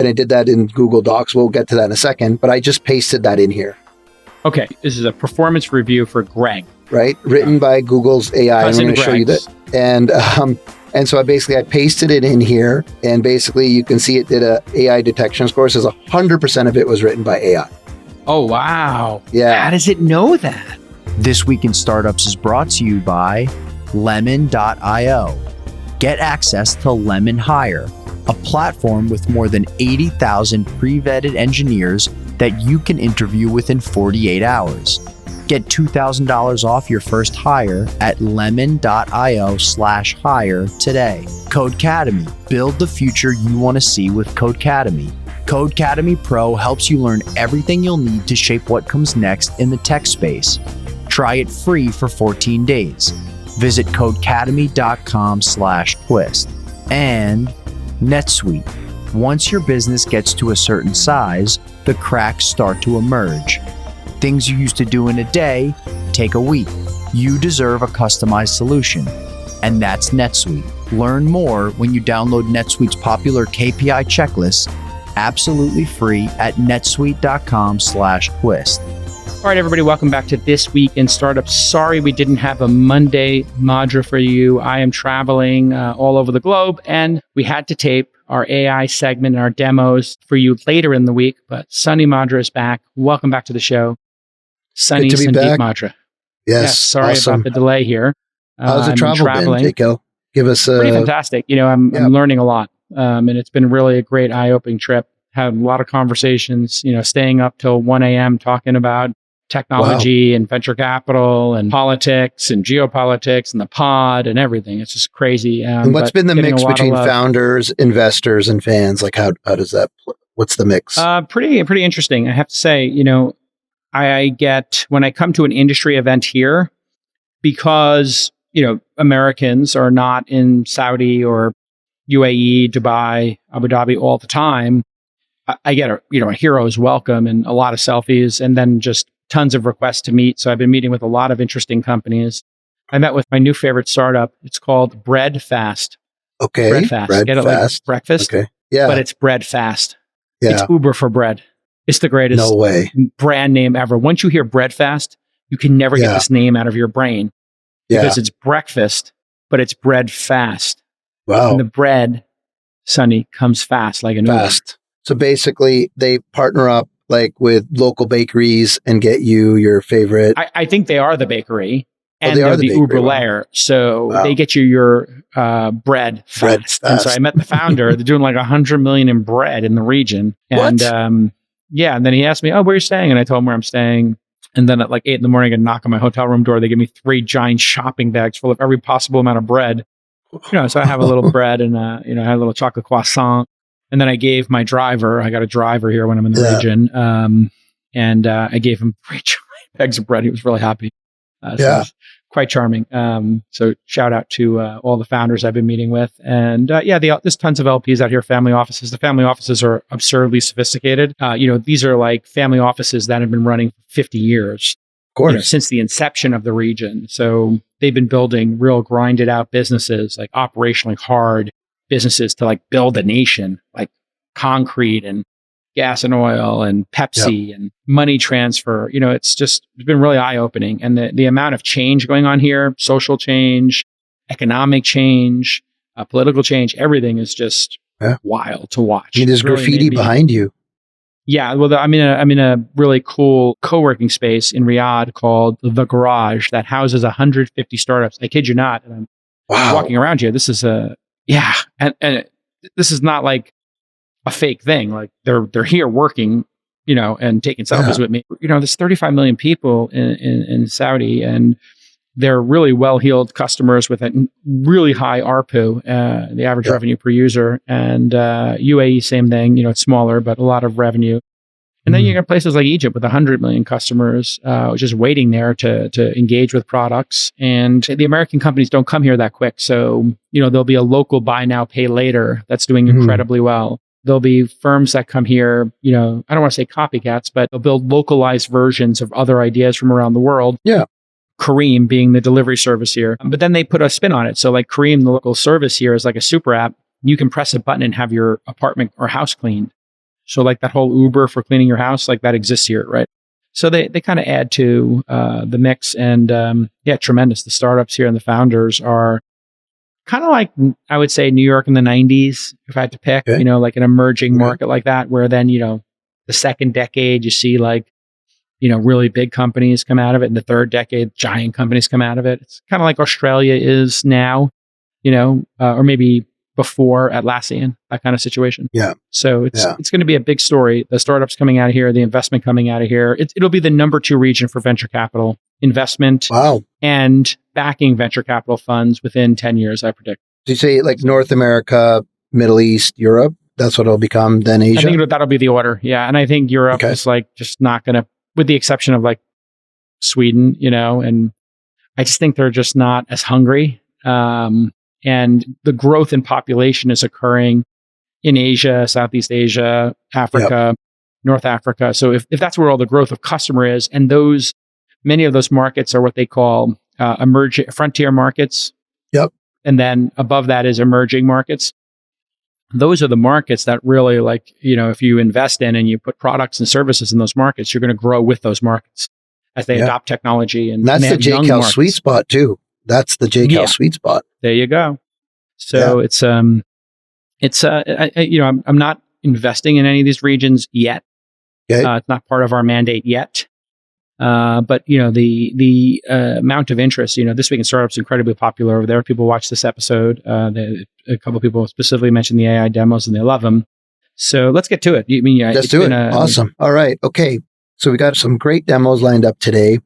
And I did that in Google Docs. We'll get to that in a second, but I just pasted that in here. Okay, this is a performance review for Greg. Right? Written by Google's AI. Cousin I'm going to show you that. And so I pasted it in here, and basically you can see it did a AI detection score. It says 100% of it was written by AI. Oh, wow. Yeah. How does it know that? This Week in Startups is brought to you by Lemon.io. Get access to Lemon Hire, a platform with more than 80,000 pre-vetted engineers that you can interview within 48 hours. Get $2,000 off your first hire at lemon.io/hire today. Codecademy. Build the future you want to see with Codecademy. Codecademy Pro helps you learn everything you'll need to shape what comes next in the tech space. Try it free for 14 days. Visit codecademy.com/twist. And NetSuite. Once your business gets to a certain size, the cracks start to emerge. Things you used to do in a day take a week. You deserve a customized solution, and that's NetSuite. Learn more when you download NetSuite's popular KPI Checklist absolutely free at netsuite.com/twist. All right, everybody, welcome back to This Week in Startups. Sorry we didn't have a Monday Madra for you. I am traveling all over the globe, and we had to tape our AI segment and our demos for you later in the week, but Sunny Madra is back. Welcome back to the show. Sunny Sandeep Madra. Yes, sorry about the delay here. How's the travel been, Jaco? Give us pretty fantastic. I'm learning a lot, and it's been really a great eye-opening trip. Had a lot of conversations, staying up till 1 a.m. talking about technology and venture capital and politics and geopolitics and the pod and everything. It's just crazy. And what's been the mix between founders, investors, and fans? Like how does that, what's the mix? Pretty interesting. I have to say, I get, when I come to an industry event here, because, Americans are not in Saudi or UAE, Dubai, Abu Dhabi all the time, I get a hero's welcome and a lot of selfies, and then just tons of requests to meet. So I've been meeting with a lot of interesting companies. I met with my new favorite startup. It's called Bread Fast. Okay. Bread Fast. Get it like breakfast? Okay. Yeah. But it's Bread Fast. Yeah. It's Uber for bread. It's the greatest brand name ever. Once you hear Bread Fast, you can never get this name out of your brain. Because it's breakfast, but it's bread fast. Wow. And the bread, Sunny, comes fast like an Uber. So basically, they partner up like with local bakeries and get you your favorite. I think they are the bakery, and they are the Uber layer. So they get you your bread fast. And so I met the founder. They're doing like 100 million in bread in the region. And and then he asked me, "Oh, where are you staying?" And I told him where I'm staying. And then at like 8 a.m, I knock on my hotel room door. They give me 3 giant shopping bags full of every possible amount of bread. So I have a little bread and I had a little chocolate croissant. And then I gave my driver, I got a driver here when I'm in the region, and I gave him 3 giant bags of bread. He was really happy. So it was quite charming. So shout out to all the founders I've been meeting with. And there's tons of LPs out here, family offices. The family offices are absurdly sophisticated. These are like family offices that have been running for 50 years. Of course. Since the inception of the region. So they've been building real grinded out businesses, like operationally hard businesses to like build a nation, like concrete and gas and oil and Pepsi and money transfer. It's been really eye-opening. And the amount of change going on here, social change, economic change, political change, everything is just wild to watch. I mean, there's graffiti behind you. Yeah, well, I'm in a really cool co-working space in Riyadh called The Garage that houses 150 startups. I kid you not. And I'm walking around here. This is and this is not like a fake thing. Like they're here working, and taking selfies with me. There's 35 million people in Saudi, and they're really well-heeled customers with a really high ARPU, the average revenue per user. And UAE, same thing. It's smaller, but a lot of revenue. And then you got places like Egypt with 100 million customers, just waiting there to engage with products. And the American companies don't come here that quick. So, there'll be a local buy now, pay later that's doing incredibly well. There'll be firms that come here, I don't want to say copycats, but they'll build localized versions of other ideas from around the world. Yeah. Careem being the delivery service here. But then they put a spin on it. So like Careem, the local service here, is like a super app. You can press a button and have your apartment or house cleaned. So like that whole Uber for cleaning your house, like that exists here, right? So they kind of add to the mix, and tremendous. The startups here and the founders are kind of like, I would say, New York in the 90s, if I had to pick, like an emerging market like that, where then, the second decade, you see like, really big companies come out of it. In the third decade, giant companies come out of it. It's kind of like Australia is now, or maybe before Atlassian, that kind of situation. Yeah. So it's going to be a big story. The startups coming out of here, the investment coming out of here. It'll be the number 2 region for venture capital investment. Wow. And backing venture capital funds within 10 years, I predict. Did you say like North America, Middle East, Europe? That's what it'll become, then Asia? I think that'll be the order. Yeah. And I think Europe is like just not going to, with the exception of like Sweden, and I just think they're just not as hungry. And the growth in population is occurring in Asia, Southeast Asia, Africa, North Africa. So if that's where all the growth of customer is, and many of those markets are what they call emerging frontier markets. Yep. And then above that is emerging markets. Those are the markets that really, like, if you invest in and you put products and services in those markets, you're going to grow with those markets as they adopt technology. And that's the JCal sweet spot too. That's the JCal sweet spot. There you go. So I'm not investing in any of these regions yet. Okay. It's not part of our mandate yet. But the amount of interest, This Week in Startups is incredibly popular over there. People watch this episode. A couple of people specifically mentioned the AI demos and they love them. So let's get to it. Let's do it. Awesome. All right. Okay. So we got some great demos lined up today.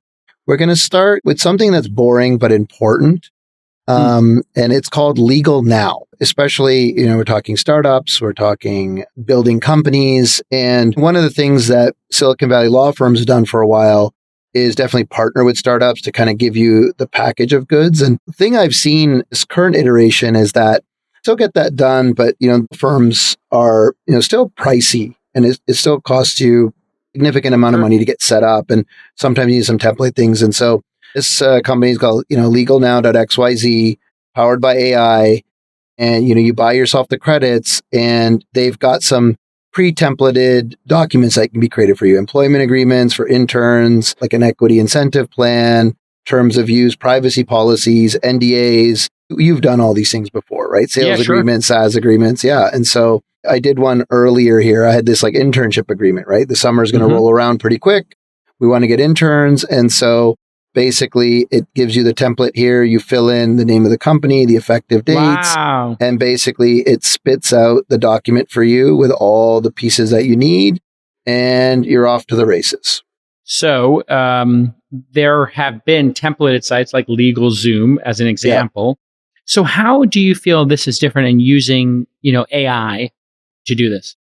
We're going to start with something that's boring but important. And it's called Legal Now, especially, we're talking startups, we're talking building companies. And one of the things that Silicon Valley law firms have done for a while is definitely partner with startups to kind of give you the package of goods. And the thing I've seen this current iteration is that still get that done, but, firms are, still pricey, and it still costs you a significant amount of money to get set up. And sometimes you need some template things. And so this company is called, legalnow.xyz, powered by AI. And, you buy yourself the credits, and they've got some pre-templated documents that can be created for you. Employment agreements for interns, like an equity incentive plan, terms of use, privacy policies, NDAs. You've done all these things before, right? Sales agreements, SaaS agreements. Yeah. And so I did one earlier here. I had this like internship agreement, right? The summer is going to roll around pretty quick. We want to get interns. And so basically, it gives you the template here. You fill in the name of the company, the effective dates, and basically it spits out the document for you with all the pieces that you need, and you're off to the races. So there have been templated sites like LegalZoom as an example. So how do you feel this is different in using, AI to do this?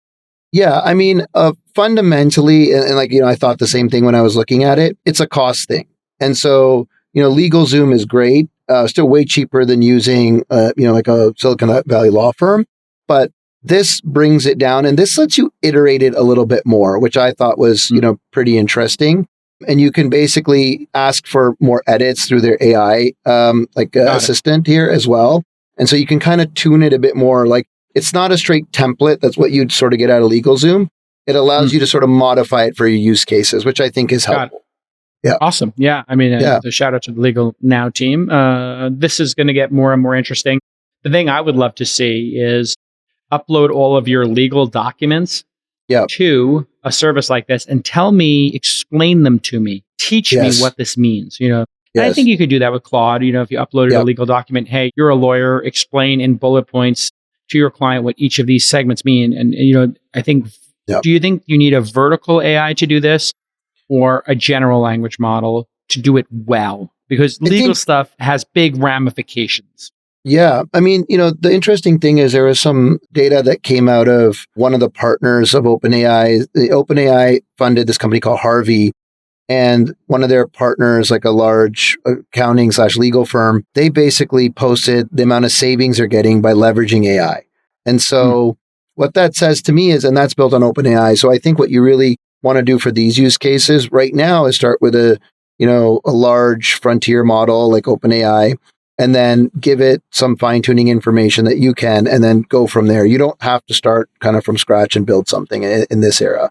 Yeah, I mean, fundamentally, and like, I thought the same thing when I was looking at it. It's a cost thing. And so, LegalZoom is great, still way cheaper than using, like a Silicon Valley law firm. But this brings it down, and this lets you iterate it a little bit more, which I thought was, pretty interesting. And you can basically ask for more edits through their AI, assistant here as well. And so you can kind of tune it a bit more. Like, it's not a straight template. That's what you'd sort of get out of LegalZoom. It allows you to sort of modify it for your use cases, which I think is helpful. Yeah. Awesome. Yeah. I mean, a shout out to the Legal Now team. This is going to get more and more interesting. The thing I would love to see is upload all of your legal documents to a service like this and explain them to me, teach me what this means, And I think you could do that with Claude. If you uploaded a legal document, hey, you're a lawyer, explain in bullet points to your client what each of these segments mean. And, I think, do you think you need a vertical AI to do this, or a general language model to do it well? Because legal stuff has big ramifications. Yeah. I mean, the interesting thing is there was some data that came out of one of the partners of OpenAI. The OpenAI funded this company called Harvey, and one of their partners, like a large accounting/legal firm, they basically posted the amount of savings they're getting by leveraging AI. And so what that says to me is, and that's built on OpenAI. So I think what you really want to do for these use cases right now is start with a large frontier model like OpenAI, and then give it some fine tuning information that you can, and then go from there. You don't have to start kind of from scratch and build something in this era.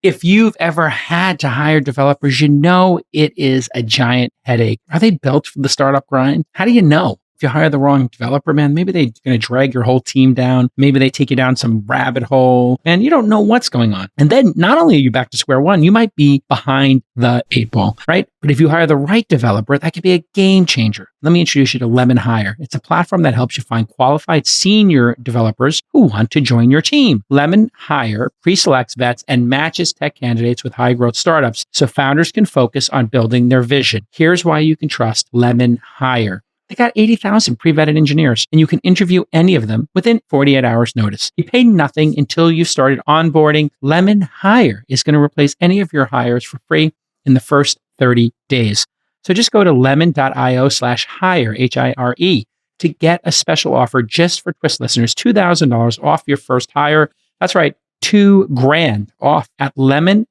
If you've ever had to hire developers, you know it is a giant headache. Are they built for the startup grind? How do you know? If you hire the wrong developer, man, maybe they're going to drag your whole team down. Maybe they take you down some rabbit hole and you don't know what's going on. And then not only are you back to square one, you might be behind the 8 ball, right? But if you hire the right developer, that could be a game changer. Let me introduce you to Lemon Hire. It's a platform that helps you find qualified senior developers who want to join your team. Lemon Hire pre-selects vets and matches tech candidates with high growth startups so founders can focus on building their vision. Here's why you can trust Lemon Hire. They got 80,000 pre-vetted engineers, and you can interview any of them within 48 hours notice. You pay nothing until you've started onboarding. Lemon Hire is going to replace any of your hires for free in the first 30 days. So just go to lemon.io/hire, HIRE, to get a special offer just for Twist listeners, $2,000 off your first hire. That's right, $2,000 off at lemon.io/hire,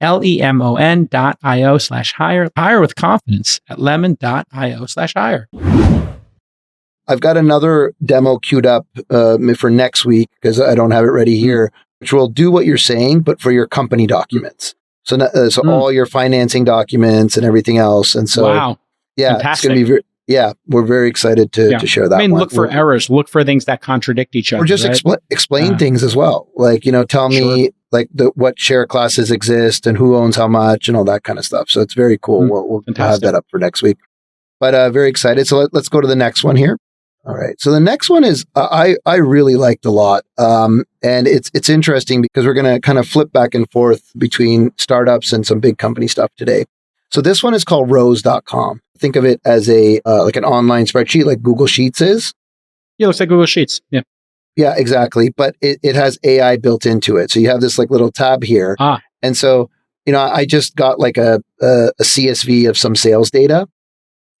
LEMON.io/hire. Hire with confidence at lemon.io/hire. I've got another demo queued up for next week because I don't have it ready here, which will do what you're saying, but for your company documents. So all your financing documents and everything else. And so, wow. Yeah, Fantastic. it's going to be we're very excited to share that. I mean, look for errors, look for things that contradict each other. Or just explain things as well. Like, tell me like what share classes exist and who owns how much and all that kind of stuff. So it's very cool. We'll have that up for next week. But very excited. So let's go to the next one here. All right. So the next one is I really liked a lot. And it's interesting because we're going to kind of flip back and forth between startups and some big company stuff today. So this one is called rows.com. Think of it as a like an online spreadsheet like Google Sheets is. Yeah, it looks like Google Sheets. Yeah. Yeah, exactly. But it has AI built into it. So you have this like little tab here. And so, I just got like a CSV of some sales data.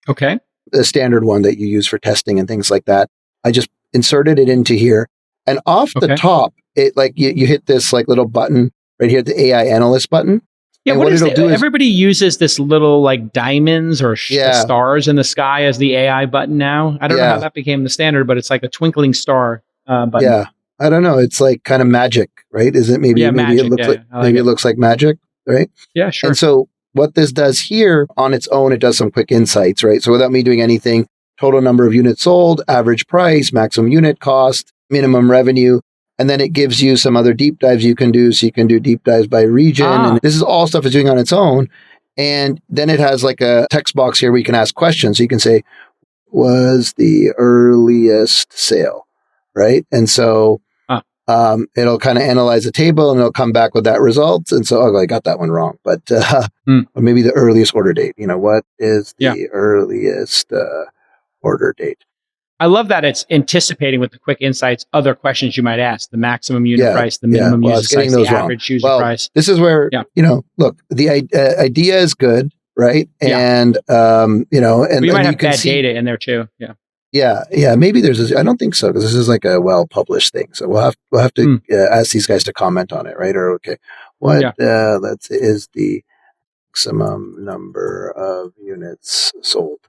Okay. The standard one that you use for testing and things like that. I just inserted it into here. And off the top, it like you hit this like little button right here, the AI analyst button. Yeah, what it'll do is everybody uses this little like diamonds or stars in the sky as the AI button now. I don't know how that became the standard, but it's like a twinkling star button. Yeah, I don't know. It's like kind of magic, right? Is it maybe? Magic. It looks like magic, right? Yeah, sure. And so what this does here on its own, it does some quick insights, right? So without me doing anything, total number of units sold, average price, maximum unit cost, minimum revenue. And then it gives you some other deep dives you can do. So you can do deep dives by region. And this is all stuff it's doing on its own. And then it has like a text box here where you can ask questions. So you can say, was the earliest sale, right? And so it'll kind of analyze the table and it'll come back with that result. And so, I got that one wrong. But or maybe the earliest order date. What is the earliest order date? I love that it's anticipating with the quick insights other questions you might ask: the maximum unit price, the minimum user size, the average user price. This is where look, the idea is good, right? And and we might have bad see data in there too. Yeah. Maybe there's I don't think so because this is like a well published thing. So we'll have to ask these guys to comment on it, right? Or what is the maximum number of units sold?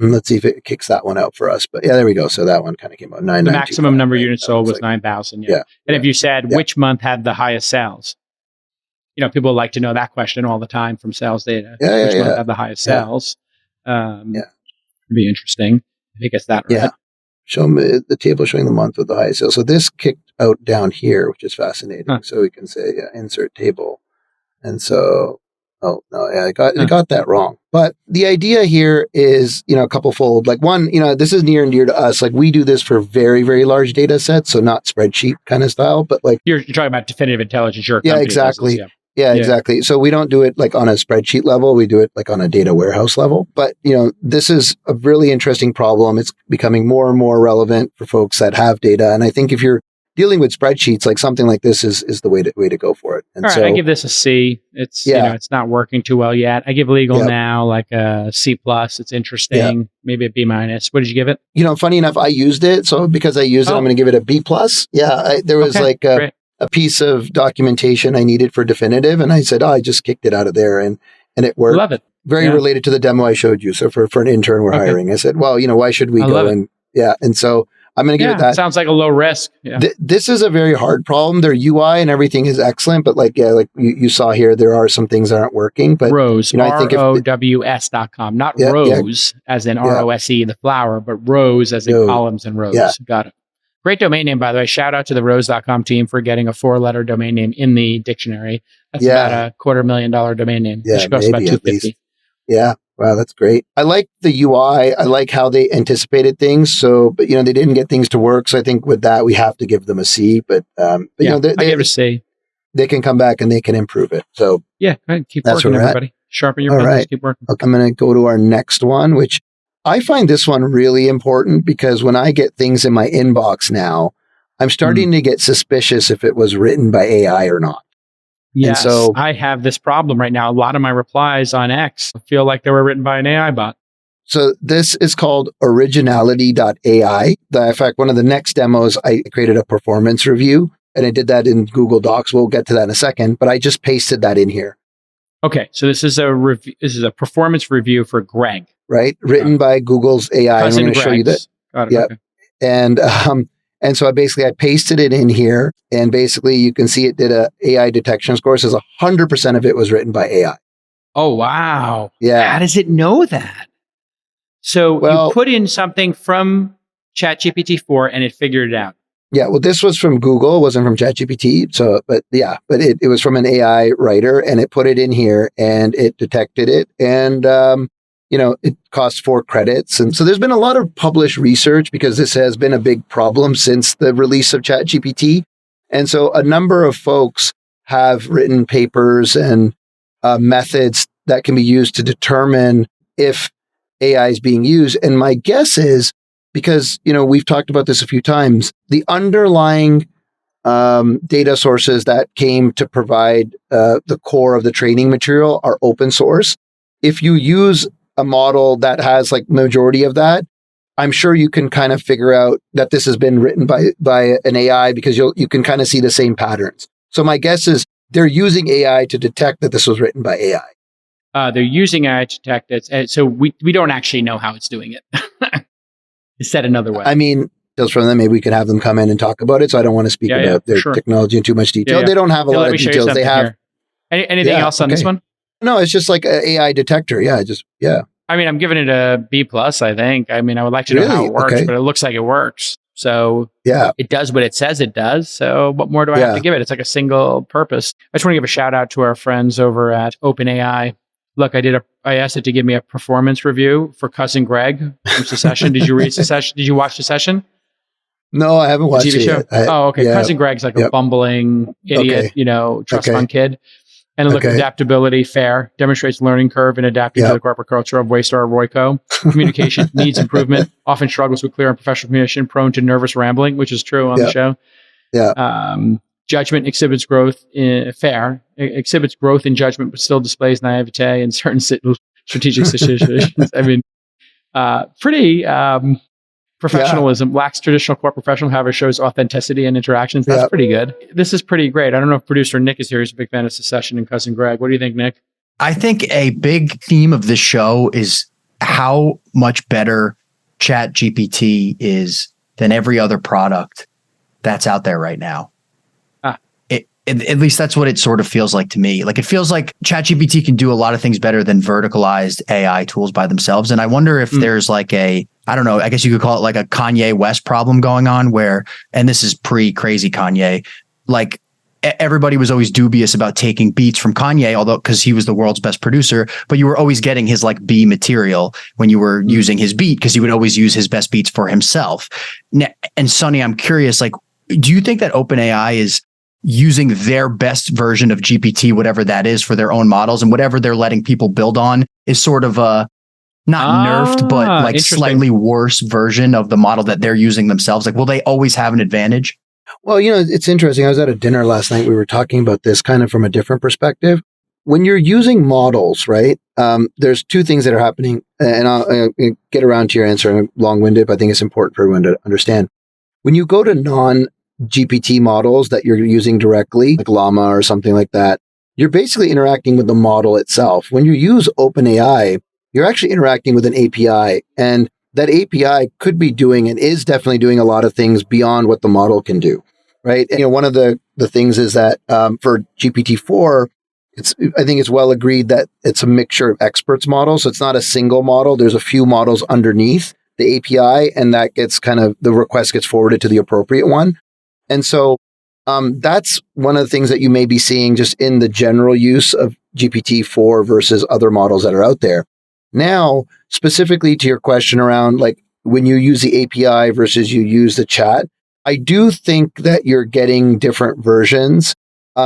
Let's see if it kicks that one out for us. But there we go. So that one kind of came out. The maximum number of units sold was 9,000. Yeah. And if you said which month had the highest sales, people like to know that question all the time from sales data. Which month had the highest sales? It'd be interesting if it gets that right. Yeah. Show me the table showing the month with the highest sales. So this kicked out down here, which is fascinating. So we can say insert table. And so I got that wrong. But the idea here is, a couple fold. Like one, this is near and dear to us. Like we do this for very, very large data sets, so not spreadsheet kind of style, but like you're talking about definitive intelligence. Exactly. Yeah, exactly. So we don't do it like on a spreadsheet level. We do it like on a data warehouse level. But, this is a really interesting problem. It's becoming more and more relevant for folks that have data. And I think if you're dealing with spreadsheets, like something like this is the way to go for it. And all right, I give this a C. It's it's not working too well yet. I give legal now like a C+. It's interesting. Maybe a B-. What did you give it? Funny enough, I used it. So because I used it, I'm going to give it a B+. Yeah, there was a piece of documentation I needed for definitive, and I said, I just kicked it out of there, and it worked. Love it. very related to the demo I showed you. So for an intern we're hiring, I said, well, why should we go and and so I'm going to give it that. Sounds like a low risk. Yeah. This is a very hard problem. Their UI and everything is excellent, but like you saw here, there are some things that aren't working. But Rose, ROWS.com, not rose as in ROSE, the flower, but rows as in columns and rows. Yeah. Got it. Great domain name, by the way. Shout out to the rose.com team for getting a 4-letter domain name in the dictionary. That's about $250,000 domain name. Yeah, it should cost about $250,000. Yeah. Wow, that's great. I like the UI. I like how they anticipated things. So, but they didn't get things to work. So I think with that, we have to give them a C. But I give it a C. They can come back and they can improve it. So yeah, keep working, everybody. Sharpen your pencils. Keep working. Okay, I'm going to go to our next one, which I find this one really important because when I get things in my inbox now, I'm starting to get suspicious if it was written by AI or not. Yes, so I have this problem right now. A lot of my replies on X feel like they were written by an AI bot. So this is called Originality.ai. In fact, one of the next demos, I created a performance review, and I did that in Google Docs. We'll get to that in a second, but I just pasted that in here. Okay, so this is a review. This is a performance review for Greg, right? Written by Google's AI. Cousin I'm going to show you that. Got it. Yep. Okay. And so I pasted it in here, and basically you can see it did a AI detection score. It says 100% of it was written by AI. Oh, wow. Yeah. How does it know that? So you put in something from ChatGPT-4 and it figured it out. Yeah. Well, this was from Google. It wasn't from ChatGPT. So, but it was from an AI writer, and it put it in here and it detected it. And, it costs 4 credits. And so there's been a lot of published research because this has been a big problem since the release of ChatGPT. And so a number of folks have written papers and methods that can be used to determine if AI is being used. And my guess is, because, we've talked about this a few times, the underlying data sources that came to provide the core of the training material are open source. If you use a model that has like majority of that, I'm sure you can kind of figure out that this has been written by an AI because you can kind of see the same patterns. So my guess is they're using AI to detect that this was written by AI. They're using AI to detect it. So we don't actually know how it's doing it. Said another way. I mean, just from them, maybe we could have them come in and talk about it. So I don't want to speak about their technology in too much detail. They don't have a lot of details. They have anything else on this one? No, it's just like an AI detector. Yeah. I mean, I'm giving it a B+, I think. I mean, I would like to know how it works, but it looks like it works. So it does what it says it does. So what more do I have to give it? It's like a single purpose. I just want to give a shout out to our friends over at OpenAI. Look, I asked it to give me a performance review for Cousin Greg from Secession. Did you read Secession? Did you watch Secession? No, I haven't watched it yet. Okay. Yeah. Cousin Greg's like a bumbling idiot, trust fund kid. And look, adaptability, fair, demonstrates learning curve and adapting to the corporate culture of Waystar Royco. Communication needs improvement, often struggles with clear and professional communication, prone to nervous rambling, which is true on the show. Yeah. Judgment exhibits growth exhibits growth in judgment, but still displays naivete in certain strategic situations. I mean, pretty professionalism, lacks traditional corporate professional, however, shows authenticity and interactions. That's pretty good. This is pretty great. I don't know if producer Nick is here. He's a big fan of Secession and Cousin Greg. What do you think, Nick? I think a big theme of this show is how much better ChatGPT is than every other product that's out there right now. At least that's what it sort of feels like to me. Like, it feels like ChatGPT can do a lot of things better than verticalized AI tools by themselves. And I wonder if there's like I don't know, I guess you could call it like a Kanye West problem going on where, and this is pre-crazy Kanye, like everybody was always dubious about taking beats from Kanye, although because he was the world's best producer, but you were always getting his like B material when you were using his beat because he would always use his best beats for himself. And Sonny, I'm curious, like, do you think that OpenAI is using their best version of GPT, whatever that is, for their own models, and whatever they're letting people build on is sort of a not nerfed, but like slightly worse version of the model that they're using themselves? Like, will they always have an advantage? Well, it's interesting. I was at a dinner last night. We were talking about this kind of from a different perspective. When you're using models, right, there's 2 things that are happening, and I'll get around to your answer. I'm long-winded, but I think it's important for everyone to understand. When you go to non-GPT models that you're using directly, like Llama or something like that, you're basically interacting with the model itself. When you use OpenAI, you're actually interacting with an API, and that API could be doing and is definitely doing a lot of things beyond what the model can do, right? And, one of the things is that for GPT-4, I think it's well agreed that it's a mixture of experts models. So it's not a single model. There's a few models underneath the API, and that gets the request gets forwarded to the appropriate one. And so that's one of the things that you may be seeing just in the general use of GPT-4 versus other models that are out there. Now, specifically to your question around like when you use the API versus you use the chat, I do think that you're getting different versions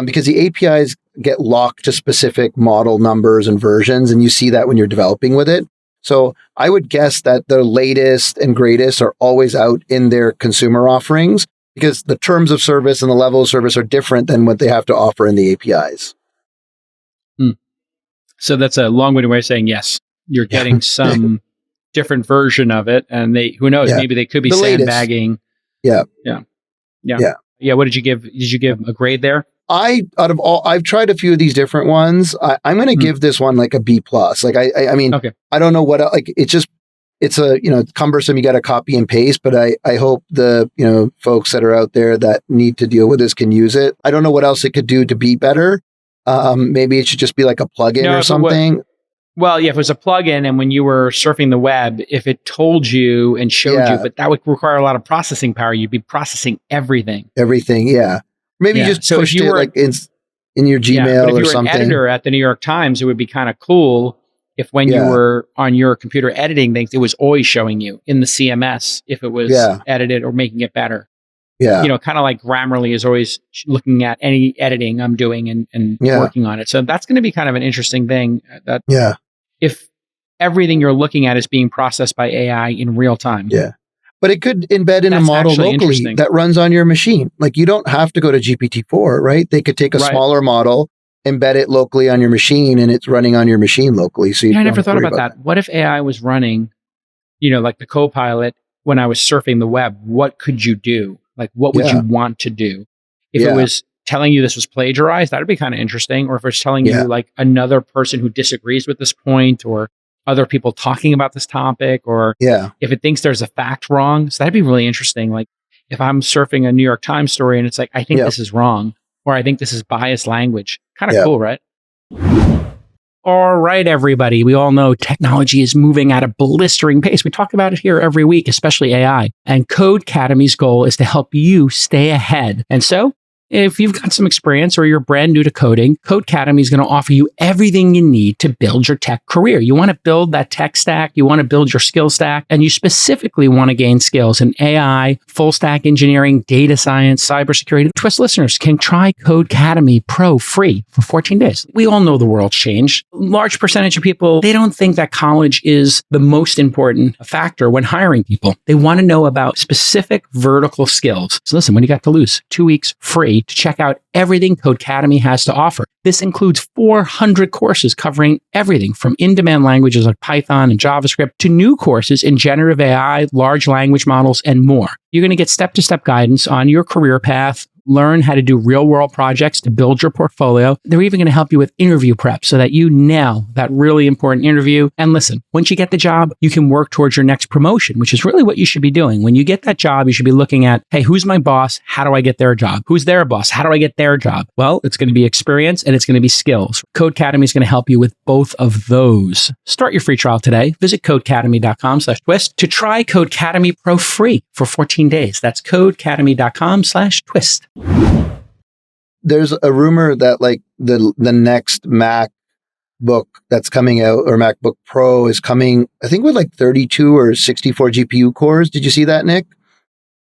because the APIs get locked to specific model numbers and versions, and you see that when you're developing with it. So I would guess that the latest and greatest are always out in their consumer offerings because the terms of service and the level of service are different than what they have to offer in the APIs. So that's a long-winded way of saying yes. You're getting some different version of it, and who knows, maybe they could be sandbagging. Yeah. What did you give? Did you give a grade there? I've tried a few of these different ones. I'm going to give this one like a B+. Like, I mean, I don't know what, like, it's cumbersome. You got to copy and paste, but I hope the, folks that are out there that need to deal with this can use it. I don't know what else it could do to be better. Maybe it should just be like a plugin or something. Well, yeah, if it was a plugin and when you were surfing the web, if it told you and showed you, but that would require a lot of processing power. You'd be processing everything. Yeah. Maybe you just pushed it like in your Gmail but if or you were something. An editor at the New York Times, it would be kind of cool if when you were on your computer editing things, it was always showing you in the CMS if it was edited or making it better. Yeah. Kind of like Grammarly is always looking at any editing I'm doing and working on it. So that's going to be kind of an interesting thing. If everything you're looking at is being processed by AI in real time. Yeah. But it could embed in a model locally that runs on your machine. Like you don't have to go to GPT-4, right? They could take a smaller model, embed it locally on your machine, and it's running on your machine locally. So I never thought about that. What if AI was running, like the Copilot when I was surfing the web? What could you do? Like, what would you want to do? If it was telling you this was plagiarized, that would be kind of interesting. Or if it's telling you like another person who disagrees with this point or other people talking about this topic, or if it thinks there's a fact wrong. So that'd be really interesting. Like if I'm surfing a New York Times story and it's like, I think this is wrong, or I think this is biased language. Kind of cool, right? All right, everybody. We all know technology is moving at a blistering pace. We talk about it here every week, especially AI. And Codecademy's goal is to help you stay ahead. And so, if you've got some experience or you're brand new to coding, Codecademy is going to offer you everything you need to build your tech career. You want to build that tech stack, you want to build your skill stack, and you specifically want to gain skills in AI, full stack engineering, data science, cybersecurity. Twist listeners can try Codecademy Pro free for 14 days. We all know the world's changed. Large percentage of people, they don't think that college is the most important factor when hiring people. They want to know about specific vertical skills. So listen, what do you got to lose? 2 weeks free to check out everything Codecademy has to offer. This includes 400 courses covering everything from in-demand languages like Python and JavaScript to new courses in generative AI, large language models, and more. You're going to get step-to-step guidance on your career path, learn how to do real-world projects to build your portfolio. They're even going to help you with interview prep so that you nail that really important interview. And listen, once you get the job, you can work towards your next promotion, which is really what you should be doing. When you get that job, you should be looking at, hey, who's my boss? How do I get their job? Who's their boss? How do I get their job? Well, it's going to be experience and it's going to be skills. Codecademy is going to help you with both of those. Start your free trial today. Visit codecademy.com/twist to try Codecademy Pro free for 14 days. That's codecademy.com/twist. There's a rumor that like the next MacBook that's coming out, or MacBook Pro, is coming, I think with like 32 or 64 GPU cores. Did you see that, Nick?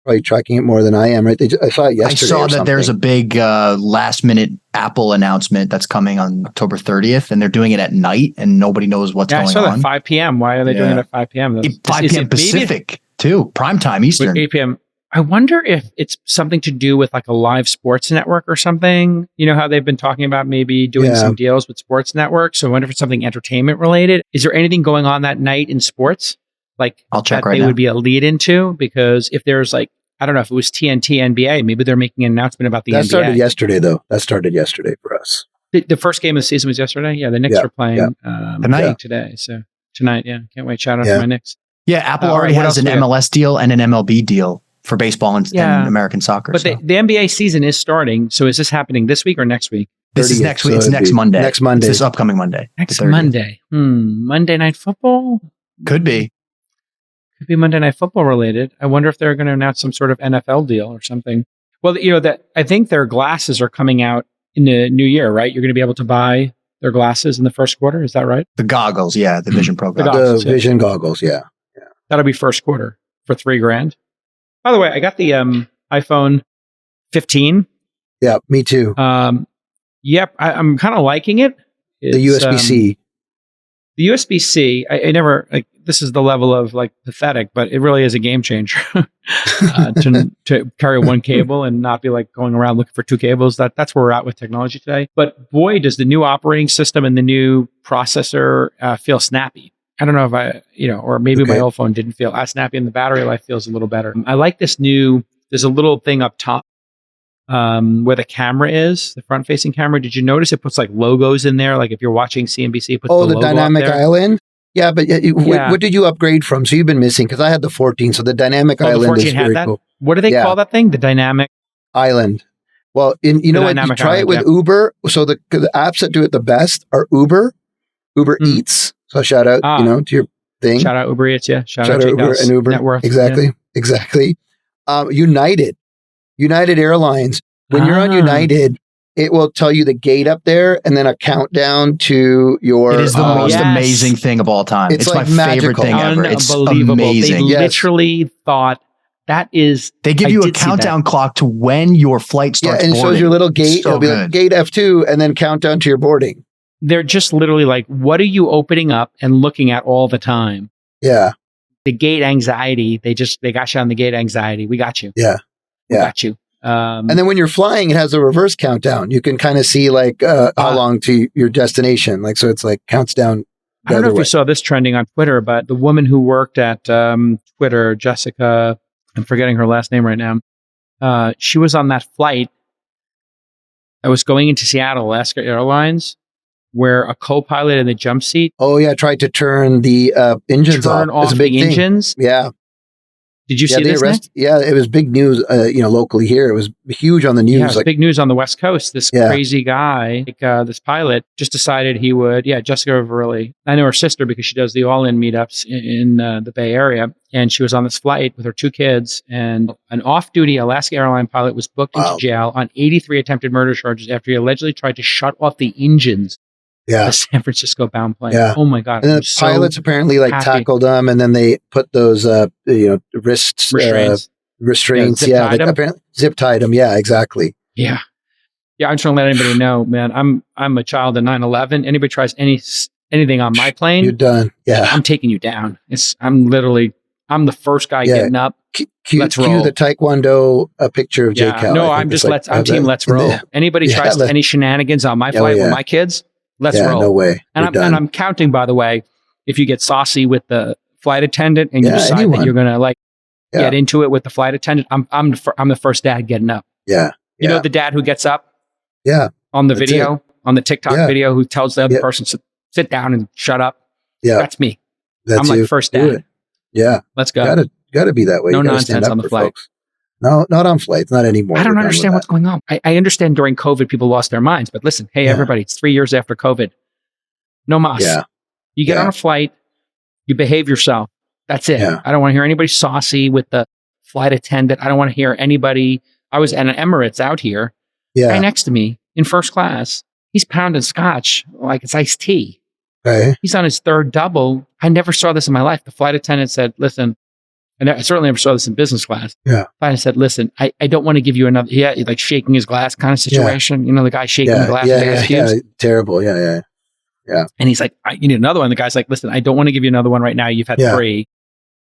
Probably tracking it more than I am, right? I saw it yesterday. I saw that there's a big last minute Apple announcement that's coming on October 30th, and they're doing it at night and nobody knows what's going on. I saw that 5 p.m. Why are they doing it at 5 p.m.? 5 p.m. Pacific too, prime time Eastern. 8 p.m. I wonder if it's something to do with like a live sports network or something. You know how they've been talking about maybe doing some deals with sports networks. So I wonder if it's something entertainment related. Is there anything going on that night in sports? Like I'll check that right they now. would be a lead into? Because if there's like, I don't know if it was TNT NBA, maybe they're making an announcement about the NBA. That started yesterday though. That started yesterday for us. The first game of the season was yesterday. Yeah, the Knicks are playing tonight. Today. So tonight, can't wait. Shout out to my Knicks. Yeah, Apple already has an MLS deal and an MLB deal for baseball and American soccer. But the NBA season is starting. So is this happening this week or next week? This is next week. It's next Monday. Next Monday. It's this upcoming Monday. Next Monday. Monday Night Football? Could be. Could be Monday Night Football related. I wonder if they're going to announce some sort of NFL deal or something. Well, I think their glasses are coming out in the new year, right? You're going to be able to buy their glasses in the first quarter. Is that right? The goggles, the Vision Pro goggles. The Vision goggles, yeah. That'll be first quarter for $3,000. By the way, I got the iPhone 15. Yeah, me too. Yep, I'm kind of liking it. The USB-C. The USB-C, I never, this is the level of pathetic, but it really is a game changer to carry one cable and not be going around looking for two cables. That's where we're at with technology today. But boy, does the new operating system and the new processor feel snappy. I don't know if or maybe my old phone didn't feel as snappy and the battery life feels a little better. I like this there's a little thing up top where the camera is, the front-facing camera. Did you notice it puts logos in there? If you're watching CNBC, it puts the logo dynamic up there. island. Yeah, but what did you upgrade from? So you've been missing because I had the 14. So the dynamic island is very cool. What do they call that thing? The dynamic island. Well, you know what? You try it with Uber. So the apps that do it the best are Uber Eats. So shout out, to your thing. Shout out Uber Eats. Yeah. Shout out Uber and Uber. Net worth. Exactly. United Airlines. When you're on United, it will tell you the gate up there and then a countdown to your... It is the most amazing thing of all time. It's my favorite thing ever. It's amazing. They literally thought that is... They give you a countdown clock to when your flight starts and it boarding. shows your little gate. It'll be gate F2 and then countdown to your boarding. They're just literally what are you opening up and looking at all the time? Yeah. The gate anxiety. They got you on the gate anxiety. We got you. Yeah. We got you. And then when you're flying, it has a reverse countdown. You can kind of see how long to your destination. So it's counts down. I don't know if you saw this trending on Twitter, but the woman who worked at Twitter, Jessica, I'm forgetting her last name right now. She was on that flight. I was going into Seattle, Alaska Airlines, where a co-pilot in the jump seat. Oh yeah, tried to turn the engines off. Turn off the engines. Yeah. Did you see this? Yeah, it was big news. Locally here, it was huge on the news. Yeah, it was big news on the West Coast. This crazy guy, this pilot, just decided he would. Yeah, Jessica Verrilli. I know her sister because she does the all-in meetups in the Bay Area, and she was on this flight with her two kids. And an off-duty Alaska airline pilot was booked into jail on 83 attempted murder charges after he allegedly tried to shut off the engines. The San Francisco bound plane. Yeah. Oh my God. And then the pilots apparently tackled them and then they put those, wrist restraints. Apparently zip tied them. Yeah, exactly. Yeah. Yeah. I'm just going to let anybody know, man, I'm a child of 9/11. Anybody tries anything on my plane. You're done. Yeah. I'm taking you down. I'm the first guy getting up. Let's roll. Cue the Taekwondo picture of Jay Cal. No, I'm team let's roll. Anybody tries any shenanigans on my flight with my kids, let's roll. No way. And I'm counting, by the way, if you get saucy with the flight attendant and you decide that you're going to get into it with the flight attendant, I'm the first dad getting up. Yeah. You know, the dad who gets up on the video, on the TikTok video, who tells the other person to sit down and shut up. Yeah. That's me. I'm first dad. Yeah. Let's go. Gotta be that way. No nonsense on the flight. Folks. No, not on flights, not anymore. I don't understand what's going on. I understand during COVID, people lost their minds, but listen, hey, everybody, it's 3 years after COVID. No mas. Yeah. You get on a flight, you behave yourself. That's it. Yeah. I don't want to hear anybody saucy with the flight attendant. I don't want to hear anybody. I was at an Emirates out here. Yeah. Guy next to me in first class, he's pounding scotch like it's iced tea. Okay. He's on his third double. I never saw this in my life. The flight attendant said, listen, and I certainly never saw this in business class. Yeah. I said, listen, I don't want to give you another, like shaking his glass kind of situation. You know, the guy shaking the glass. Yeah. Terrible. Yeah. And he's like, you need another one. The guy's like, listen, I don't want to give you another one right now. You've had 3.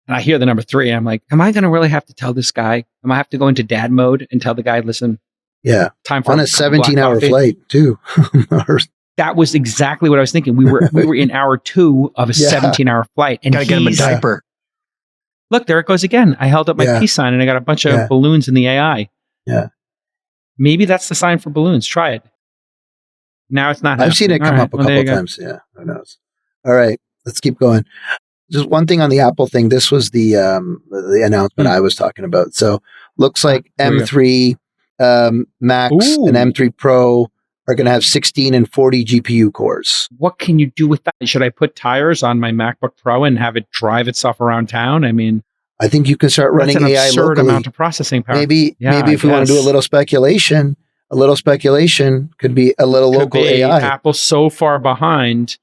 And I hear the number 3. And I'm like, am I going to really have to tell this guy? Am I have to go into dad mode and tell the guy, listen, time for on a 17-hour flight too. That was exactly what I was thinking. We were in hour 2 of a 17-hour flight. And gotta get him a diaper. Look, there it goes again. I held up my peace sign and I got a bunch of balloons in the AI. Yeah. Maybe that's the sign for balloons. Try it. Now it's not happening. I've seen it come up a couple times. Yeah, who knows? All right, let's keep going. Just one thing on the Apple thing. This was the announcement I was talking about. So looks like M3 Max and M3 Pro are going to have 16 and 40 GPU cores. What can you do with that? Should I put tires on my MacBook Pro and have it drive itself around town? I mean, I think you can start running AI absurd locally. Amount of processing power. Maybe if we want to do a little speculation could be a little local AI. Apple's so far behind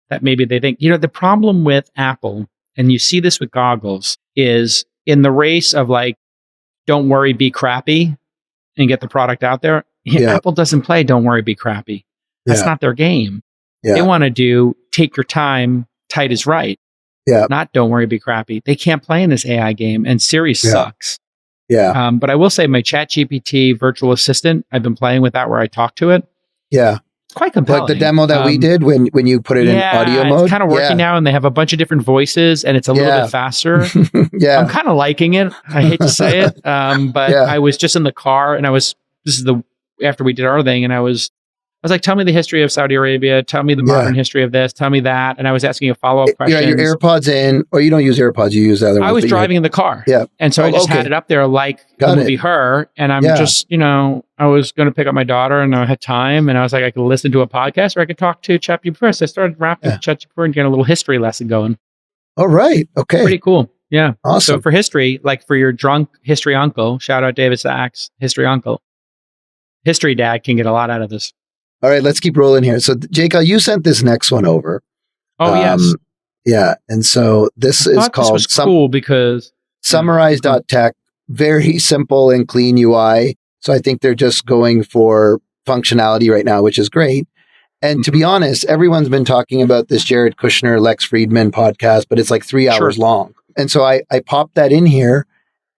that maybe they think, the problem with Apple, and you see this with goggles, is in the race of like, don't worry, be crappy and get the product out there. Apple doesn't play don't worry, be crappy. That's not their game. They want to do take your time, tight is right. Not don't worry, be crappy. They can't play in this AI game, and Siri sucks. But I will say my ChatGPT virtual assistant, I've been playing with that where I talk to it. Yeah. It's quite compelling. Like the demo that we did when you put it in audio mode. It's kind of working now, and they have a bunch of different voices, and it's a little bit faster. I'm kind of liking it. I hate to say it. But I was just in the car, and after we did our thing, and I was like, tell me the history of Saudi Arabia. Tell me the modern history of this. Tell me that. And I was asking a follow-up question. Your AirPods in, or you don't use AirPods, you use the other ones. I was driving in the car. Yeah. And so I just had it up there like the movie Her. And I'm just, I was going to pick up my daughter and I had time. And I was like, I could listen to a podcast or I could talk to ChatGPT Pro. So I started rapping with ChatGPT Pro and getting a little history lesson going. All right. Okay. Pretty cool. Yeah. Awesome. So for history, like for your drunk history uncle, shout out David Sachs, history uncle. History dad can get a lot out of this. All right, let's keep rolling here. So, Jake, you sent this next one over. Oh, yes. Yeah, and so this is called cool because Summarize.tech. Very simple and clean UI. So I think they're just going for functionality right now, which is great. And to be honest, everyone's been talking about this Jared Kushner, Lex Friedman podcast, but it's like 3 hours long. And so I popped that in here.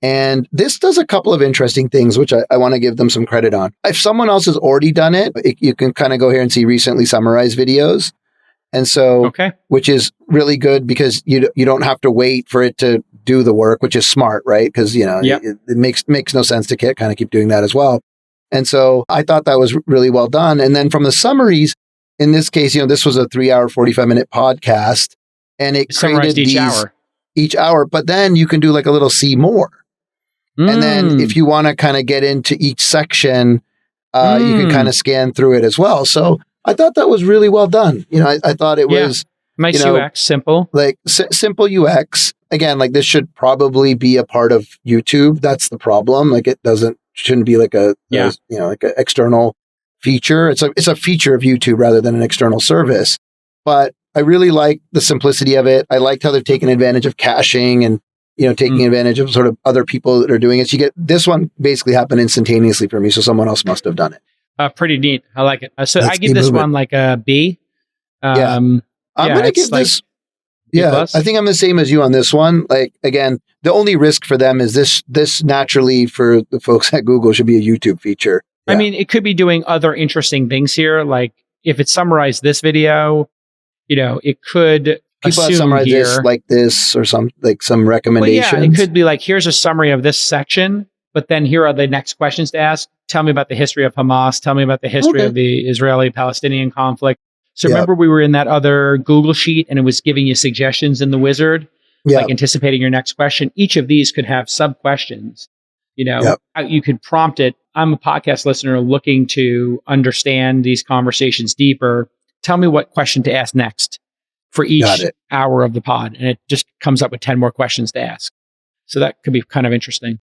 And this does a couple of interesting things, which I want to give them some credit on. If someone else has already done it, you can kind of go here and see recently summarized videos. And so, which is really good because you don't have to wait for it to do the work, which is smart, right? Because, it makes no sense to kind of keep doing that as well. And so I thought that was really well done. And then from the summaries, in this case, this was a 3 hour, 45-minute podcast and it summarized each hour, but then you can do like a little see more. And then if you want to kind of get into each section, you can kind of scan through it as well. So I thought that was really well done. I thought it was nice UX, simple, like simple UX. Again, like this should probably be a part of YouTube. That's the problem. Like it shouldn't be like like an external feature. It's a feature of YouTube rather than an external service. But I really like the simplicity of it. I liked how they're taking advantage of caching and taking advantage of sort of other people that are doing it. So you get this one basically happened instantaneously for me. So someone else must have done it. Pretty neat. I like it. So I give this one like a B. I'm going to give this. I think I'm the same as you on this one. Like, again, the only risk for them is this naturally for the folks at Google should be a YouTube feature. Yeah. I mean, it could be doing other interesting things here. Like if it summarized this video, it could people have summarized this like this or some recommendations. Well, it could be like, here's a summary of this section, but then here are the next questions to ask. Tell me about the history of Hamas. Tell me about the history of the Israeli-Palestinian conflict. So remember we were in that other Google sheet and it was giving you suggestions in the wizard, like anticipating your next question. Each of these could have sub-questions. You could prompt it. I'm a podcast listener looking to understand these conversations deeper. Tell me what question to ask next for each hour of the pod. And it just comes up with 10 more questions to ask. So that could be kind of interesting.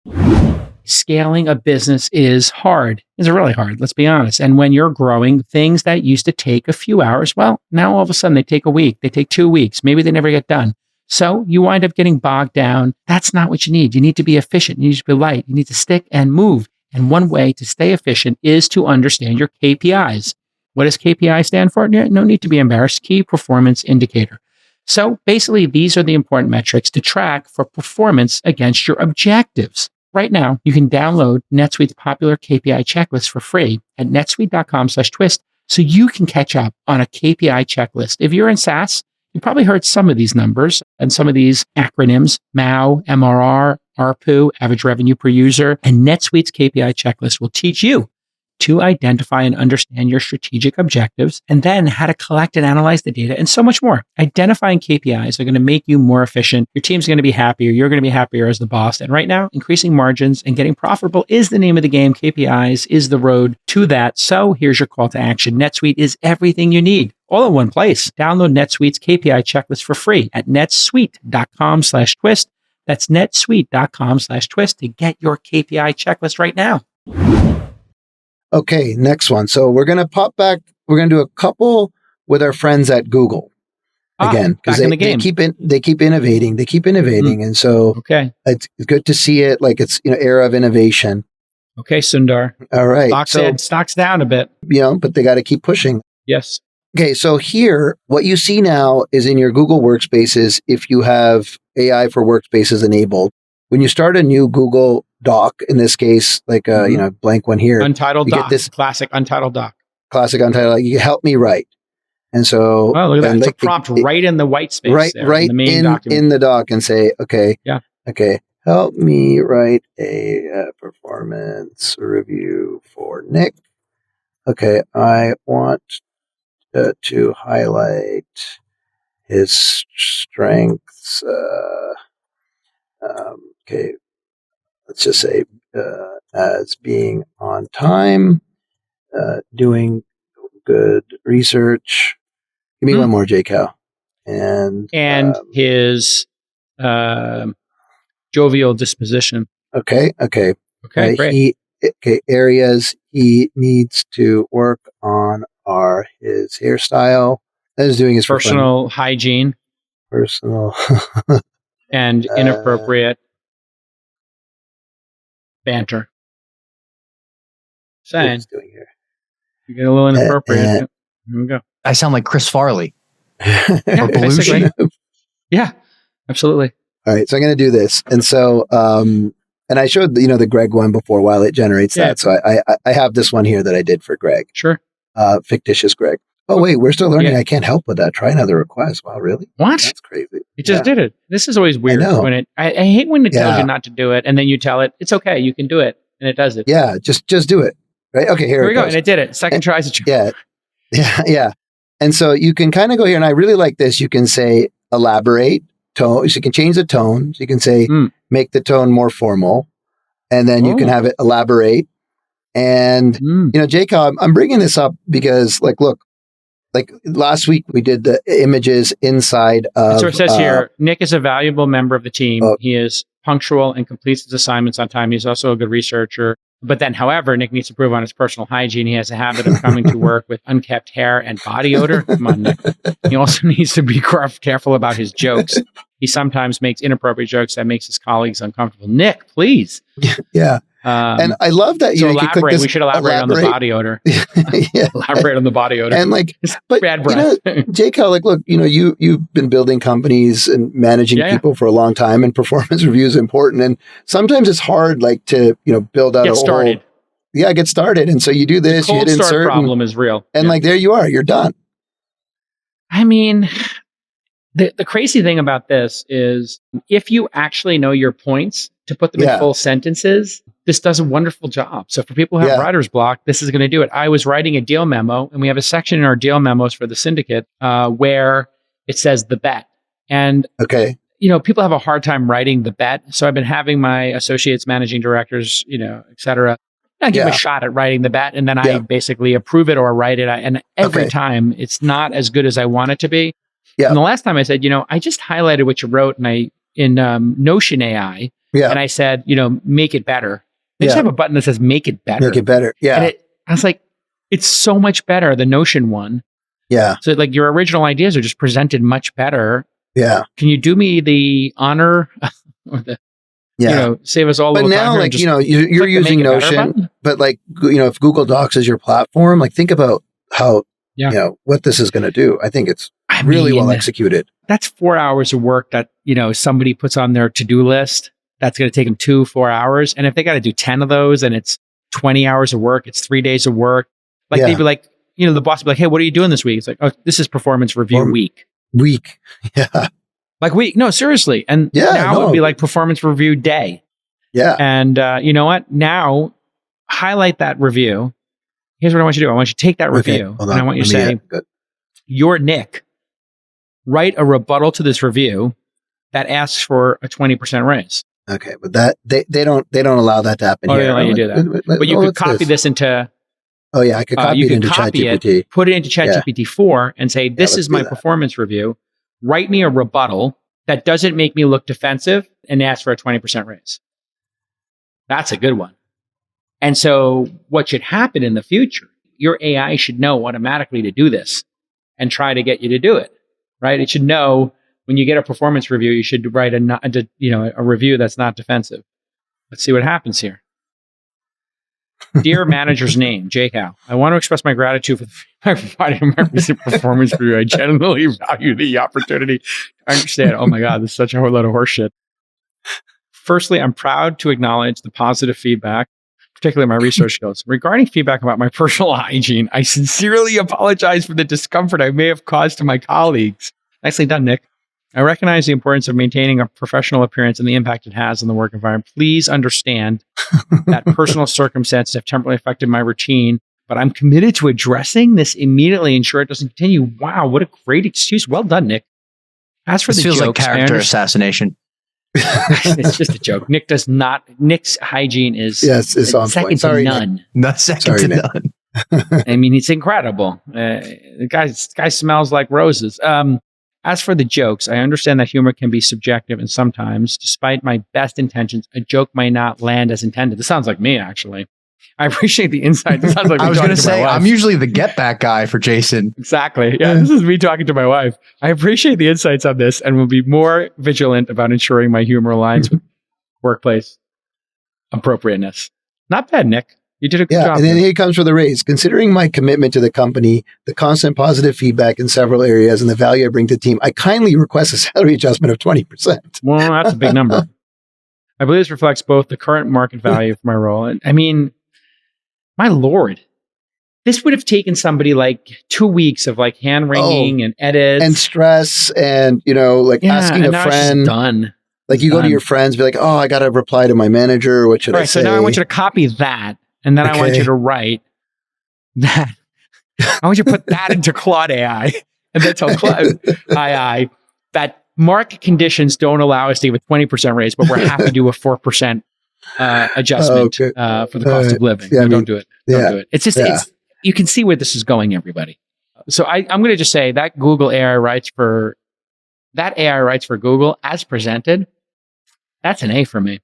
Scaling a business is hard. It's really hard, let's be honest. And when you're growing, things that used to take a few hours, well, now all of a sudden they take a week, they take 2 weeks, maybe they never get done. So you wind up getting bogged down. That's not what you need. You need to be efficient. You need to be light. You need to stick and move. And one way to stay efficient is to understand your KPIs. What does KPI stand for? No need to be embarrassed. Key Performance Indicator. So basically, these are the important metrics to track for performance against your objectives. Right now, you can download NetSuite's popular KPI checklist for free at netsuite.com/twist so you can catch up on a KPI checklist. If you're in SaaS, you probably heard some of these numbers and some of these acronyms: MAU, MRR, ARPU, average revenue per user, and NetSuite's KPI checklist will teach you to identify and understand your strategic objectives, and then how to collect and analyze the data, and so much more. Identifying KPIs are going to make you more efficient. Your team's going to be happier. You're going to be happier as the boss. And right now, increasing margins and getting profitable is the name of the game. KPIs is the road to that. So here's your call to action. NetSuite is everything you need, all in one place. Download NetSuite's KPI checklist for free at netsuite.com/twist. That's netsuite.com/twist to get your KPI checklist right now. Okay, next one. So we're going to pop back. We're going to do a couple with our friends at Google again, because they keep innovating. They keep innovating. And so it's good to see it. Like it's, era of innovation. Okay, Sundar. All right. Stocks down a bit. But they got to keep pushing. Yes. Okay, so here, what you see now is in your Google Workspaces, if you have AI for Workspaces enabled, when you start a new Google Doc, in this case, like blank one here. Untitled doc. Get this classic untitled doc. Classic untitled, like, you help me write. And so, look at that. It's a prompt right in the white space. Right in the main document. In the doc, and say, okay, help me write a performance review for Nick. Okay, I want to highlight his strengths. Let's just say as being on time, doing good research. Give me one more, J-Cal. And his jovial disposition. Okay, great. Areas he needs to work on are his hairstyle. That is doing his personal hygiene. And inappropriate banter. Saying. What's doing here? You get a little inappropriate. Here we go. I sound like Chris Farley. Or Belushi. Yeah, absolutely. All right, so I'm going to do this. And so, and I showed, the Greg one before while it generates that. So I have this one here that I did for Greg. Sure. Fictitious Greg. Oh, wait, we're still learning. I can't help with that. Try another request. Wow, really? What? That's crazy. It just did it. This is always weird. When I hate when it tells you not to do it, and then you tell it, it's okay, you can do it, and it does it. Yeah, just do it. Right? Okay, here we go. And it did it. Second try is a charm. Yeah. And so you can kind of go here, and I really like this. You can say elaborate tone. So you can change the tone. So you can say make the tone more formal, and then you can have it elaborate. And Jacob, I'm bringing this up because, look, last week we did the images inside of. So it says here, Nick is a valuable member of the team. He is punctual and completes his assignments on time. He's also a good researcher. But then, however, Nick needs to improve on his personal hygiene. He has a habit of coming to work with unkept hair and body odor. Come on, Nick. He also needs to be careful about his jokes. He sometimes makes inappropriate jokes that makes his colleagues uncomfortable. Nick, please. Yeah. And I love that you elaborate. We should elaborate on the body odor. Elaborate on the body odor. And bad breath. J-Cal, look, you've been building companies and managing people for a long time, and performance review is important. And sometimes it's hard, to build out get started. And so you do this, you hit insert. The problem is real. And there you are, you're done. I mean, the crazy thing about this is if you actually know your points to put them in full sentences, this does a wonderful job. So for people who have writer's block, this is going to do it. I was writing a deal memo, and we have a section in our deal memos for the syndicate where it says the bet. And people have a hard time writing the bet. So I've been having my associates, managing directors, et cetera, I give a shot at writing the bet, and then I basically approve it or write it. And every time it's not as good as I want it to be. Yeah. And the last time I said, I just highlighted what you wrote in Notion AI. Yeah. And I said, make it better. They just have a button that says make it better. Make it better. Yeah. And I was like, it's so much better, the Notion one. Yeah. So your original ideas are just presented much better. Yeah. Can you do me the honor or the, save us all. But now, you're using Notion, but if Google Docs is your platform, think about how, what this is going to do. I think it's really well executed. That's 4 hours of work that, somebody puts on their to-do list. That's going to take them 2-4 hours. And if they got to do 10 of those and it's 20 hours of work, it's 3 days of work. They'd be like, the boss would be like, hey, what are you doing this week? It's like, oh, this is performance review week. Yeah. Week. No, seriously. And now it would be like performance review day. Yeah. And you know what? Now highlight that review here's what I want you to do. I want you to take that review and I want you to say, you're Nick, write a rebuttal to this review that asks for a 20% raise. Okay, but that they don't allow that to happen here. They don't let you do that. But you could copy this into. Oh yeah, I could copy it into ChatGPT. Put it into ChatGPT 4 and say, this is my performance review. Write me a rebuttal that doesn't make me look defensive and ask for a 20% raise. That's a good one. And so what should happen in the future, your AI should know automatically to do this and try to get you to do it, right? It should know when you get a performance review, you should write a review that's not defensive. Let's see what happens here. Dear manager's name, J-Cal. I want to express my gratitude for the feedback provided in my recent performance review. I genuinely value the opportunity to understand. Oh my God, this is such a whole lot of horseshit. Firstly, I'm proud to acknowledge the positive feedback, particularly my research skills. Regarding feedback about my personal hygiene, I sincerely apologize for the discomfort I may have caused to my colleagues. Nicely done, Nick. I recognize the importance of maintaining a professional appearance and the impact it has on the work environment. Please understand that personal circumstances have temporarily affected my routine, but I'm committed to addressing this immediately, ensure it doesn't continue. Wow, what a great excuse. Well done, Nick. As for this the feels jokes, like character assassination. It's just a joke. Nick's hygiene is second to none. Not second to none. I mean, it's incredible. The guy smells like roses. As for the jokes, I understand that humor can be subjective, and sometimes, despite my best intentions, a joke might not land as intended. This sounds like me, actually. I appreciate the insight. This sounds like I was going to say, I'm usually the get back guy for Jason. Exactly. Yeah, this is me talking to my wife. I appreciate the insights on this and will be more vigilant about ensuring my humor aligns with workplace appropriateness. Not bad, Nick. You did a good job. And then here comes for the raise. Considering my commitment to the company, the constant positive feedback in several areas, and the value I bring to the team, I kindly request a salary adjustment of 20%. Well, that's a big number. I believe this reflects both the current market value for my role. And I mean, my Lord, this would have taken somebody like 2 weeks of like hand wringing and edits and stress and, asking a friend. Done. Like you go to your friends, be like, oh, I got to reply to my manager. What should I say? So now I want you to copy that. And then I want you to write that. I want you to put that into Claude AI and then tell Claude AI that market conditions don't allow us to give a 20% raise, but we're happy to do a 4% adjustment for the cost of living. Yeah, don't do it. Don't do it. It's just, you can see where this is going, everybody. So I'm going to just say that AI writes for Google as presented. That's an A for me.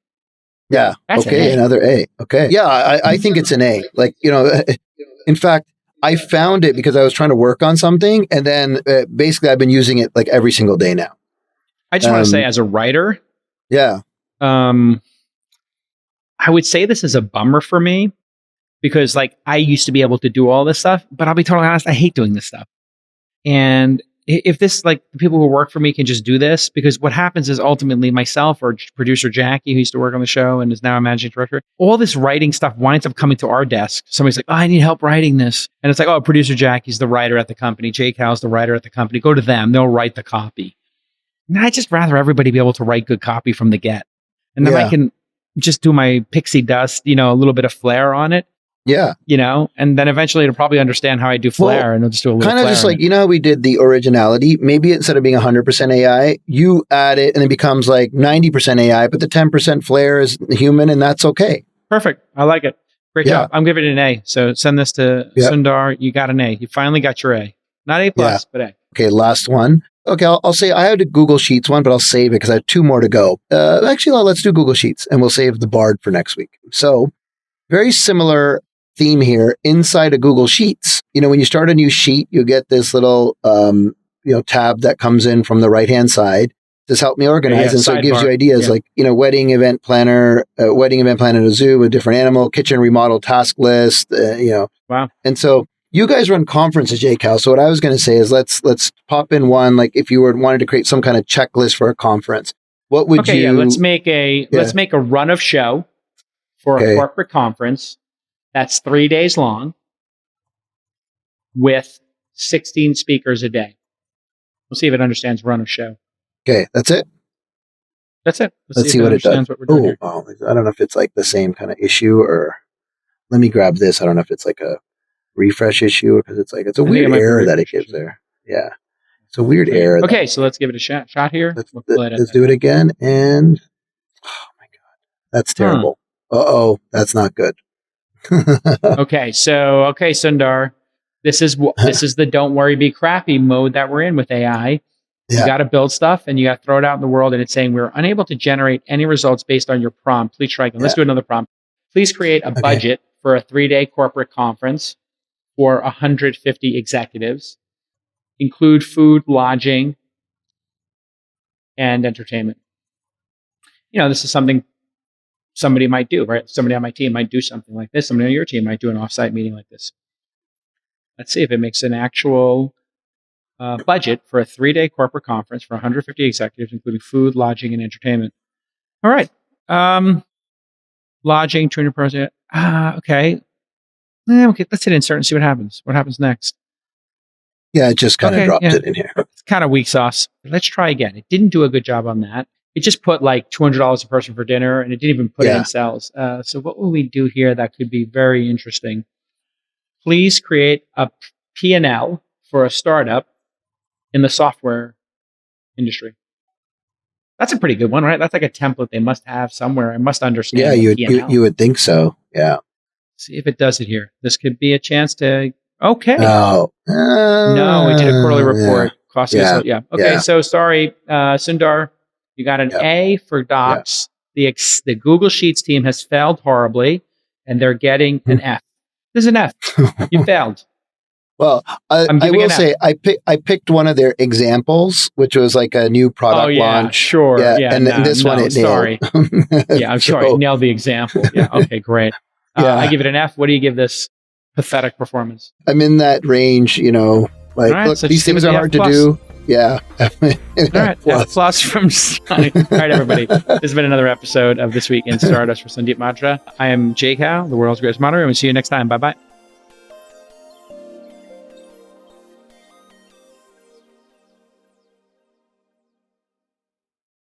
Yeah. That's another A. Okay. Yeah, I think it's an A. Like, in fact, I found it because I was trying to work on something. And then basically I've been using it like every single day now. I just want to say as a writer. Yeah. I would say this is a bummer for me because like I used to be able to do all this stuff, but I'll be totally honest, I hate doing this stuff. And if this, like the people who work for me can just do this, because what happens is ultimately myself or producer Jackie, who used to work on the show and is now a managing director, all this writing stuff winds up coming to our desk. Somebody's like, oh, I need help writing this. And it's like, oh, producer Jackie's the writer at the company. Jake Howell's the writer at the company. Go to them. They'll write the copy. And I'd just rather everybody be able to write good copy from the get. And then I can just do my pixie dust, a little bit of flair on it. Yeah. And then eventually it'll probably understand how I do flair and it'll just do a little kind of just like, how we did the originality. Maybe instead of being 100% AI, you add it and it becomes like 90% AI, but the 10% flair is human and that's okay. Perfect. I like it. Great job. I'm giving it an A. So send this to Sundar. You got an A. You finally got your A. Not A+, but A. Okay, last one. Okay, I'll say I had a Google Sheets one, but I'll save it because I have 2 more to go. Actually, let's do Google Sheets and we'll save the Bard for next week. So very similar theme here inside of Google Sheets. When you start a new sheet, you get this little, tab that comes in from the right-hand side. Just help me organize. And so it gives you ideas like, wedding event planner at a zoo with different animal, kitchen remodel task list, Wow. And so you guys run conferences, J-Cal. So what I was going to say is let's pop in one, like if you wanted to create some kind of checklist for a conference, what would you? Let's make a run of show for a corporate conference. That's 3 days long with 16 speakers a day. We'll see if it understands run of show. Okay, that's it? That's it. Let's see what it does. What we're doing here. I don't know if it's like the same kind of issue or let me grab this. I don't know if it's like refresh issue because it's a it weird might be error that it refresh gives there. Yeah. It's a weird error. Okay, so let's give it a shot here. Let's do it again. And oh my God, that's terrible. Uh-oh, that's not good. Okay, Sundar, this is the don't worry, be crappy mode that we're in with AI. You got to build stuff and you got to throw it out in the world. And it's saying we're unable to generate any results based on your prompt. Please try again. Let's do another prompt. Please create a budget for a 3-day corporate conference for 150 executives. Include food, lodging, and entertainment. This is something somebody might do, right? Somebody on my team might do something like this. Somebody on your team might do an offsite meeting like this. Let's see if it makes an actual budget for a 3-day corporate conference for 150 executives, including food, lodging, and entertainment. All right. Lodging, 200 pros. Okay. Okay, let's hit insert and see what happens. What happens next? Yeah, it just kind of dropped it in here. It's kind of weak sauce. Let's try again. It didn't do a good job on that. It just put like $200 a person for dinner, and it didn't even put it in sales. So what will we do here that could be very interesting? Please create a P&L for a startup in the software industry. That's a pretty good one, right? That's like a template they must have somewhere. I must understand. Yeah, you would think so. Yeah. See if it does it here. This could be a chance to. Okay. No, we did a quarterly report. Cost us. Yeah. Okay. Yeah. So sorry, Sundar, you got an A for Docs. The Google Sheets team has failed horribly, and they're getting an F. This is an F. You failed. Well, I will say I picked one of their examples, which was like a new product launch. Sure. Yeah. And this one it sorry. nailed. Yeah, I'm sorry. Nailed the example. Yeah. Okay, great. I give it an F. What do you give this pathetic performance? I'm in that range, look, so these things are hard to do. Yeah. All right. F+ from Sonny. All right, everybody. This has been another episode of This Week in Stardust for Sandeep Madra. I am Jake Howe, the world's greatest moderator, and we'll see you next time. Bye-bye.